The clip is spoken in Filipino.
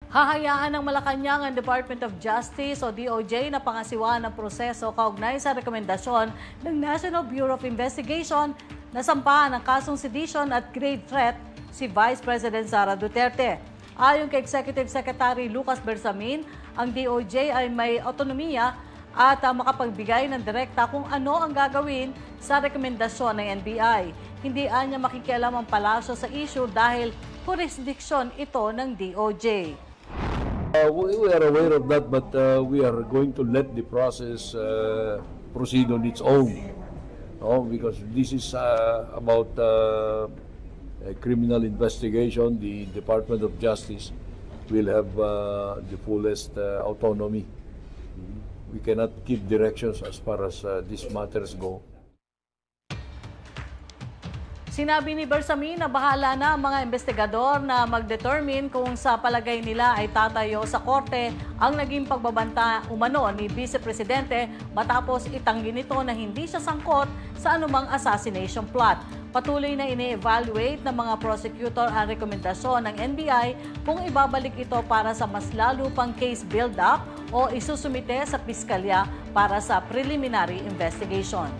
Hahayaan ng Malacanang ang Department of Justice o DOJ na pangasiwaan ng proseso kaugnay sa rekomendasyon ng National Bureau of Investigation na sampahan ng kasong sedition at grave threat si Vice President Sara Duterte. Ayon kay Executive Secretary Lucas Bersamin, ang DOJ ay may autonomiya at makapagbigay ng direkta kung ano ang gagawin sa rekomendasyon ng NBI. Hindi anya makikialam ang palasyo sa issue dahil jurisdiction ito ng DOJ. We are aware of that, but we are going to let the process proceed on its own. Because this is about a criminal investigation. The Department of Justice will have the fullest autonomy. We cannot give directions as far as these matters go. Sinabi ni Bersamin na bahala na ang mga investigador na mag-determine kung sa palagay nila ay tatayo sa korte ang naging pagbabanta umano ni Vice Presidente matapos itanggi nito na hindi siya sangkot sa anumang assassination plot. Patuloy na ine-evaluate ng mga prosecutor ang rekomendasyon ng NBI kung ibabalik ito para sa mas lalo pang case build-up o isusumite sa piskalya para sa preliminary investigation.